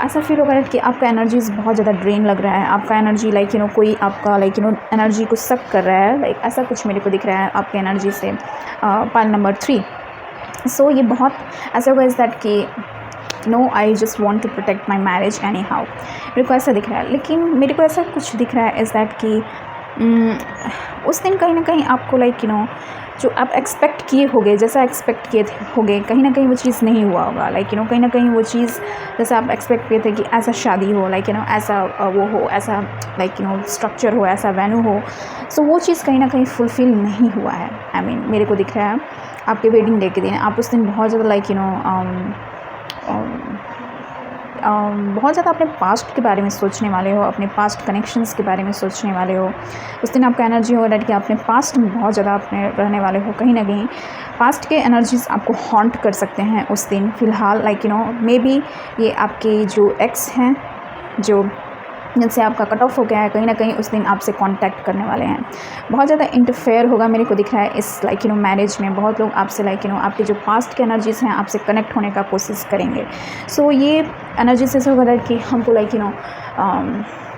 ऐसा फील होगा कि आपका एनर्जीज़ बहुत ज़्यादा ड्रेन लग रहा है, आपका एनर्जी कोई आपका एनर्जी को सक कर रहा है, ऐसा कुछ मेरे को दिख रहा है आपके एनर्जी से। पाइल नंबर 3 सो ये बहुत ऐसा होगा इज़ दैट कि no I just want to protect my marriage anyhow, मेरे को ऐसा दिख रहा है। लेकिन मेरे को ऐसा कुछ दिख रहा है इज़ दैट कि उस दिन कहीं ना कहीं आपको जो आप एक्सपेक्ट किए होगे, जैसा एक्सपेक्ट किए होगे कहीं ना कहीं वो चीज़ नहीं हुआ होगा। कहीं ना कहीं वो चीज़ जैसा आप एक्सपेक्ट किए थे कि ऐसा शादी हो ऐसा वो हो, ऐसा स्ट्रक्चर हो, ऐसा वेन्यू हो, सो वो चीज़ कहीं ना कहीं फुलफ़िल नहीं हुआ है। मेरे को दिख रहा है आपके वेडिंग डे के दिन आप उस दिन बहुत ज़्यादा बहुत ज़्यादा अपने पास्ट के बारे में सोचने वाले हो, अपने पास्ट कनेक्शंस के बारे में सोचने वाले हो। उस दिन आपका एनर्जी होगा कि अपने पास्ट में बहुत ज़्यादा अपने रहने वाले हो, कहीं ना कहीं पास्ट के एनर्जीज़ आपको हॉन्ट कर सकते हैं उस दिन फ़िलहाल। मे बी ये आपके जो एक्स हैं जो जिनसे आपका कट ऑफ हो गया है कहीं ना कहीं उस दिन आपसे कांटेक्ट करने वाले हैं, बहुत ज़्यादा इंटरफेयर होगा मेरे को दिख रहा है इस मैरिज में। बहुत लोग आपसे आपके जो पास्ट के एनर्जीज़ हैं आपसे कनेक्ट होने का कोशिश करेंगे। सो ये एनर्जी से होगा कि हमको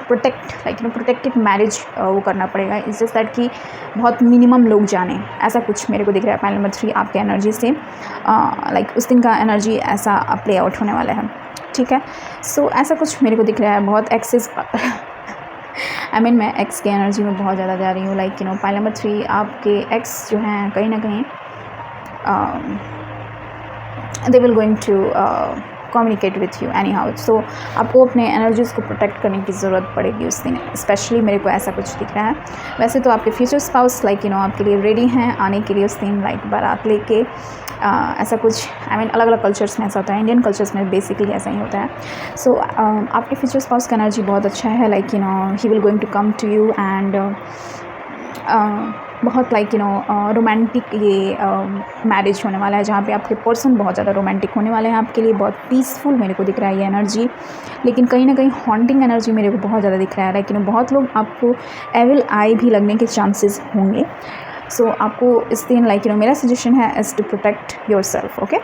प्रोटेक्टेड मैरिज वो करना पड़ेगा। इट्स जस्ट दैट कि बहुत मिनिमम लोग जाने, ऐसा कुछ मेरे को दिख रहा है पाइल नंबर 3 आपके एनर्जी से। उस दिन का एनर्जी ऐसा प्ले आउट होने वाला है, ठीक है। सो ऐसा कुछ मेरे को दिख रहा है बहुत एक्सेस मैं एक्स के एनर्जी में बहुत ज़्यादा जा रही हूँ। पाइल नंबर 3 आपके एक्स जो हैं कहीं ना कहीं they will going to communicate with you anyhow. So आपको अपने एनर्जीज़ को प्रोटेक्ट करने की ज़रूरत पड़ेगी उस दिन, स्पेशली मेरे को ऐसा कुछ दिख रहा है। वैसे तो आपके फ्यूचर स्पाउस आपके लिए रेडी हैं आने के लिए उस दिन बारात लेके, ऐसा कुछ अलग अलग कल्चर्स में ऐसा होता है, इंडियन कल्चर्स में बेसिकली ऐसा ही होता है। सो आपके फ्यूचर स्पाउस का एनर्जी बहुत अच्छा है, he will going to come to you and बहुत रोमांटिक ये मैरिज होने वाला है, जहाँ पे आपके पर्सन बहुत ज़्यादा रोमांटिक होने वाले हैं आपके लिए, बहुत पीसफुल मेरे को दिख रहा है ये एनर्जी। लेकिन कहीं ना कहीं हॉन्टिंग एनर्जी मेरे को बहुत ज़्यादा दिख रहा है, बहुत लोग आपको एविल आई भी लगने के चांसेस होंगे। सो आपको इस दिन मेरा सजेशन है is to protect yourself, okay.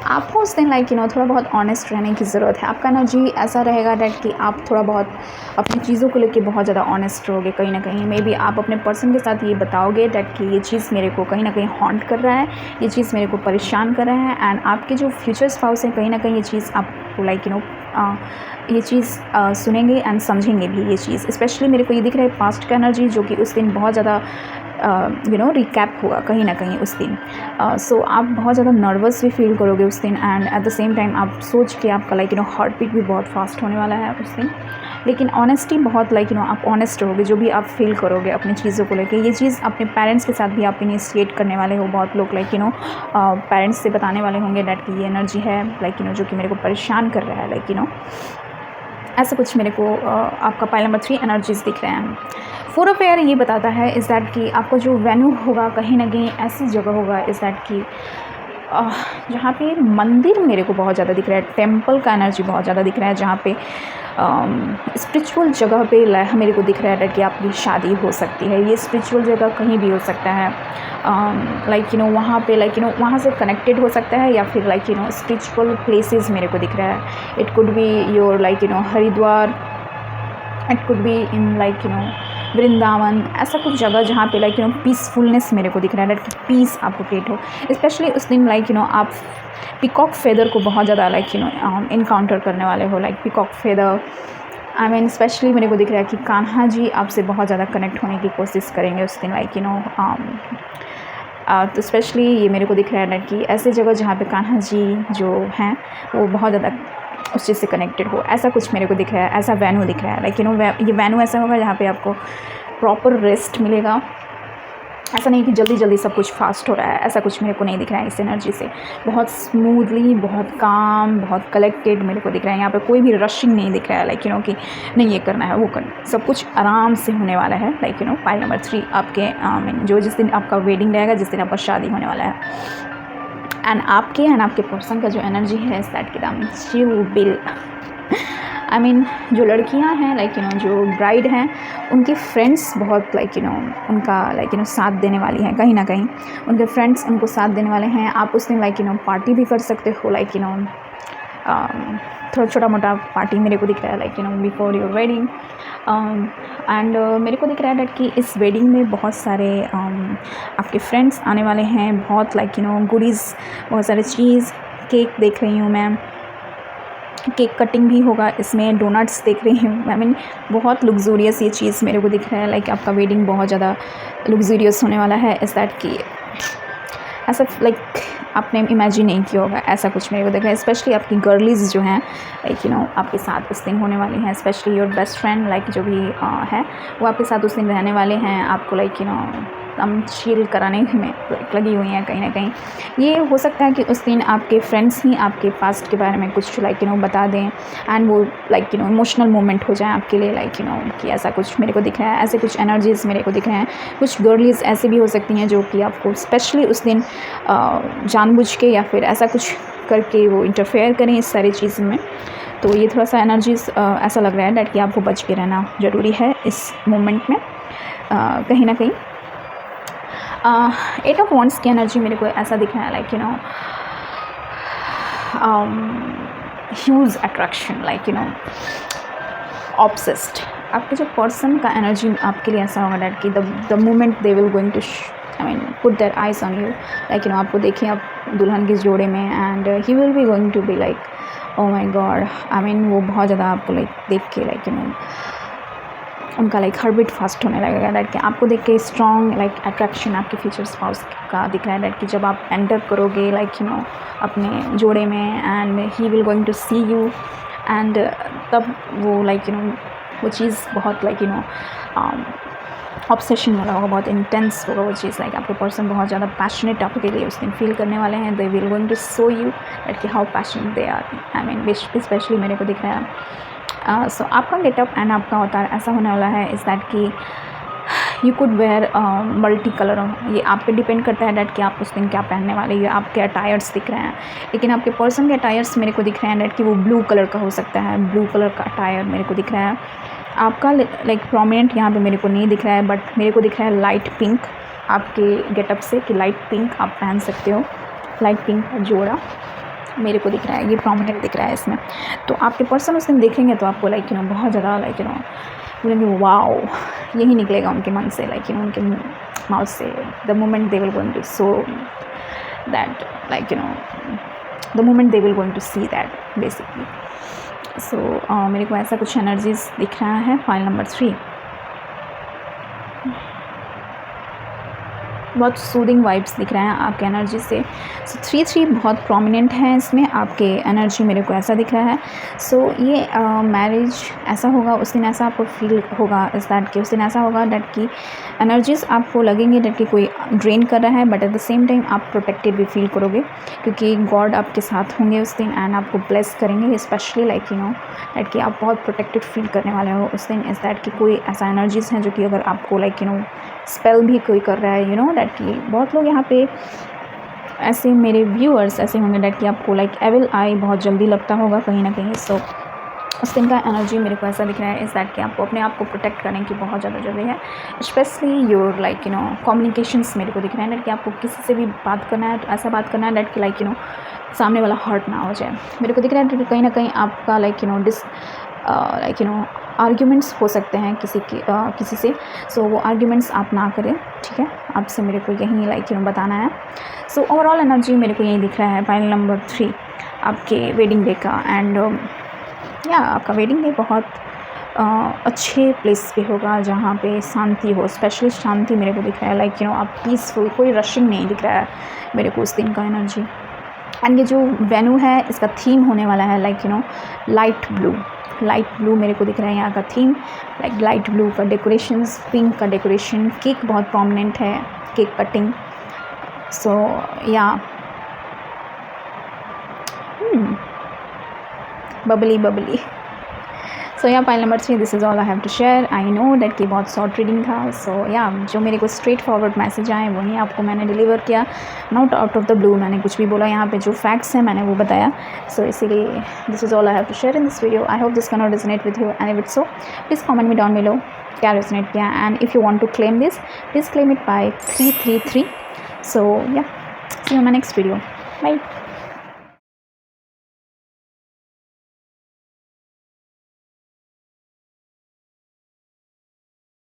आपको उस दिन थोड़ा बहुत ऑनेस्ट रहने की ज़रूरत है। आपका एनर्जी ऐसा रहेगा डैट कि आप थोड़ा बहुत अपनी चीज़ों को लेके बहुत ज़्यादा ऑनेस्ट रहोगे कहीं ना कहीं। मे बी आप अपने पर्सन के साथ ये बताओगे डैट कि ये चीज़ मेरे को कहीं ना कहीं हॉन्ट कर रहा है, ये चीज़ मेरे को परेशान कर रहा है। एंड आपके जो फ्यूचर स्पाउस हैं कहीं ना कहीं ये चीज़ आपको ये चीज़ सुनेंगे एंड समझेंगे भी ये चीज़। स्पेशली मेरे को ये दिख रहा है पास्ट का एनर्जी जो कि उस दिन बहुत ज़्यादा रिकैप होगा कहीं ना कहीं उस दिन। सो आप बहुत ज़्यादा नर्वस भी फील करोगे उस दिन and at the same time आप सोच के आपका हार्ट बीट भी बहुत फास्ट होने वाला है उस दिन। लेकिन ऑनेस्टी बहुत आप ऑनेस्ट रहोगे जो भी आप फील करोगे अपनी चीज़ों को लेके। ये चीज़ अपने पेरेंट्स के साथ भी आप इनिशिएट करने वाले हो। बहुत लोग पेरेंट्स से बताने वाले होंगे डैट की ये एनर्जी है जो कि मेरे को परेशान कर रहा है ऐसा कुछ मेरे को आपका पाइल नंबर 3 एनर्जीज़ दिख रहे हैं। 4 ऑफ एयर ये बताता है इज़ दैट कि आपका जो वेन्यू होगा कहीं ना कहीं ऐसी जगह होगा इज़ दैट कि जहाँ पे मंदिर मेरे को बहुत ज़्यादा दिख रहा है, टेम्पल का एनर्जी बहुत ज़्यादा दिख रहा है, जहाँ पे स्पिरिचुअल जगह पे मेरे को दिख रहा है कि आपकी शादी हो सकती है। ये स्पिरिचुअल जगह कहीं भी हो सकता है, वहाँ पे वहाँ से कनेक्टेड हो सकता है, या फिर स्पिरिचुअल प्लेसेस मेरे को दिख रहा है। It could be your Haridwar, it could be in Vrindavan, ऐसा कुछ जगह जहाँ पे पीसफुलनेस मेरे को दिख रहा है, कि पीस आपको क्रिएट हो। स्पेशली उस दिन आप पिकॉक फेदर को बहुत ज़्यादा इनकाउंटर करने वाले हो, पिकॉक फेदर। स्पेशली मेरे को दिख रहा है कि कान्हा जी आपसे बहुत ज़्यादा कनेक्ट होने की कोशिश करेंगे उस दिन, तो स्पेशली ये मेरे को दिख रहा है कि ऐसे जगह जहाँ पे कान्हा जी जो हैं वो बहुत ज़्यादा उस चीज़ से कनेक्टेड हो, ऐसा कुछ मेरे को दिख रहा है। ऐसा वेन्यू दिख रहा है, ये वेन्यू ऐसा होगा जहाँ पे आपको प्रॉपर रेस्ट मिलेगा। ऐसा नहीं कि जल्दी जल्दी सब कुछ फास्ट हो रहा है, ऐसा कुछ मेरे को नहीं दिख रहा है। इस एनर्जी से बहुत स्मूथली, बहुत काम, बहुत कलेक्टेड मेरे को दिख रहा है। यहाँ पे कोई भी रशिंग नहीं दिख रहा है, कि नहीं ये करना है वो करना है, सब कुछ आराम से होने वाला है। पाइल नंबर 3 आपके जो जिस दिन आपका वेडिंग रहेगा, जिस दिन आपका शादी होने वाला है, एंड आपके पर्सन का जो एनर्जी है, इस दैट की दाम यू विल जो लड़कियां हैं, जो ब्राइड हैं, उनके फ्रेंड्स बहुत उनका साथ देने वाली हैं। कहीं ना कहीं उनके फ्रेंड्स उनको साथ देने वाले हैं। आप उस दिन पार्टी भी कर सकते हो, थोड़ा छोटा मोटा पार्टी मेरे को दिख रहा है, बिफोर योर वेडिंग। एंड मेरे को दिख रहा है कि इस वेडिंग में बहुत सारे आपके फ्रेंड्स आने वाले हैं, बहुत गुडीज़, बहुत सारे चीज़, केक देख रही हूँ मैं, केक कटिंग भी होगा इसमें, डोनट्स देख रही हूँ। बहुत लग्जूरियस ये चीज़ मेरे को दिख रहा है, आपका वेडिंग बहुत ज़्यादा लग्जूरियस होने वाला है। इस दैट की ऐसा आपने इमेजिन नहीं किया होगा, ऐसा कुछ मेरे को दिख रहा है। स्पेशली आपकी गर्लीज़ जो हैं आपके साथ उस दिन होने वाली हैं, स्पेशली योर बेस्ट फ्रेंड जो भी है वो आपके साथ उस दिन रहने वाले हैं। आपको हम शील कराने में लगी हुई हैं कहीं ना कहीं। ये हो सकता है कि उस दिन आपके फ्रेंड्स ही आपके पास्ट के बारे में कुछ बता दें, एंड वो इमोशनल मोमेंट हो जाए आपके लिए, कि ऐसा कुछ मेरे को दिख रहा है। ऐसे कुछ एनर्जीज़ मेरे को दिख रहे हैं। कुछ गर्लीज़ ऐसी भी हो सकती हैं जो कि आपको स्पेशली उस दिन जानबूझ के या फिर ऐसा कुछ करके वो इंटरफेयर करें इस सारी चीज़ में। तो ये थोड़ा सा एनर्जीज़ ऐसा लग रहा है कि आपको बच के रहना ज़रूरी है इस मोमेंट में कहीं ना कहीं। 8 ऑफ वॉन्ड्स की एनर्जी मेरे को ऐसा दिख रहा है, ह्यूज अट्रैक्शन, ऑब्सेस्ड। आपके जो पर्सन का एनर्जी आपके लिए ऐसा होगा कि the moment they will going to put their eyes on you, आपको देखिए आप दुल्हन के जोड़े में, and he will be going to be oh my God. वो बहुत ज़्यादा आपको देख के उनका हार्ट बीट फास्ट होने लगेगा, कि आपको देख के स्ट्रॉन्ग अट्रैक्शन आपके फ्यूचर स्पाउस का दिख रहा है, कि जब आप एंटर करोगे अपने जोड़े में, and he will going to see you, and तब वो वो चीज़ बहुत ऑब्सेशन वाला होगा, बहुत इंटेंस होगा वो चीज़। आपके पर्सन बहुत ज़्यादा पैशनेट आपके लिए उस दिन फील करने वाले हैं। They will going to show you कि how passionate they are. Specially मेरे को दिख रहा है। सो आपका गेटअप एंड आपका अवतार ऐसा होने वाला है इस दैट कि you could wear multi colour. ये आप पे डिपेंड करता है डैट कि आप उस दिन क्या पहनने वाले, ये आपके अटायर्स दिख रहे हैं। लेकिन आपके पर्सन के अटायर्स मेरे को दिख रहे हैं डैट कि वो ब्लू कलर का हो सकता है, ब्लू कलर का अटायर मेरे को दिख रहा है। आपका प्रोमिनेंट यहाँ पे मेरे को नहीं दिख रहा है, बट मेरे को दिख रहा है लाइट पिंक आपके गेटअप से, कि लाइट पिंक आप पहन सकते हो। लाइट पिंक का जोड़ा मेरे को दिख रहा है, ये प्रोमिनेंट दिख रहा है इसमें। तो आपके पर्सन उस दिन देखेंगे तो आपको बहुत ज़्यादा बोलेंगे वाओ, यही निकलेगा उनके मन से, उनके माउथ से। The moment they will going to so that the moment they will going to see that basically. So मेरे को ऐसा कुछ एनर्जीज दिख रहा है। फाइल नंबर 3 बहुत सूदिंग वाइब्स दिख रहे हैं आपके एनर्जी से। सो 3 बहुत प्रोमिनेंट है इसमें आपके एनर्जी, मेरे को ऐसा दिख रहा है। सो ये मैरिज ऐसा होगा उस दिन, ऐसा आपको फील होगा इस दैट कि उस दिन ऐसा होगा डैट की एनर्जीज आपको लगेंगे डैट कि कोई ड्रेन कर रहा है, but at the same time आप प्रोटेक्टेड भी फील करोगे, क्योंकि गॉड आपके साथ होंगे उस दिन एंड आपको ब्लेस करेंगे। स्पेशली डैट कि आप बहुत प्रोटेक्टेड फील करने वाले हो उस दिन। इस दैट कि कोई ऐसा एनर्जीज़ हैं जो कि अगर आपको स्पेल भी कोई कर रहा है, डैट कि बहुत लोग यहाँ पे ऐसे मेरे व्यूअर्स ऐसे होंगे डैट कि आपको लाइक एविल आई बहुत जल्दी लगता होगा कहीं ना कहीं। सो उस दिन का एनर्जी मेरे को ऐसा दिख रहा है इज़ दैट कि आपको अपने आप को प्रोटेक्ट करने की बहुत ज़्यादा ज़रूरी है। स्पेशली योर लाइक कम्युनिकेशंस मेरे को दिख रहा है डैट कि आपको किसी से भी बात करना है तो ऐसा बात करना है डैट कि लाइक सामने वाला हर्ट ना हो जाए। मेरे को दिख रहा है कि कहीं ना कहीं आपका लाइक आर्ग्यूमेंट्स हो सकते हैं किसी से। सो वो आर्ग्यूमेंट्स आप ना करें, ठीक है। आपसे मेरे को यही लाइक बताना है। सो ओवरऑल एनर्जी मेरे को यही दिख रहा है पाइल नंबर 3 आपके वेडिंग डे का। एंड या आपका वेडिंग डे बहुत अच्छे प्लेस पे होगा जहाँ पे शांति हो। स्पेशली शांति मेरे को दिख रहा है लाइक आप पीसफुल, कोई रशिंग नहीं दिख रहा है मेरे को उस दिन का एनर्जी। एंड ये जो वेन्यू है इसका थीम होने वाला है लाइक लाइट ब्लू मेरे को दिख रहा है यहाँ का थीम। लाइक लाइट ब्लू का डेकोरेशंस, पिंक का डेकोरेशन, केक बहुत प्रोमिनेंट है, cake cutting. So yeah bubbly. So yeah pile number 3 this is all I have to share. I know that कि बहुत शॉर्ट रीडिंग था। सो या जो मेरे को स्ट्रेट फॉरवर्ड मैसेज आए वही आपको मैंने डिलीवर किया, not out of the blue. मैंने कुछ भी बोला, यहाँ पे जो फैक्ट्स हैं मैंने वो बताया। सो इसीलिए this is all I have to share in this video. I hope this can not resonate with you and if it's so please comment me down below क्या रेजोनेट किया। And if you want to claim this please claim it by 333। So या see you in my next video. Bye.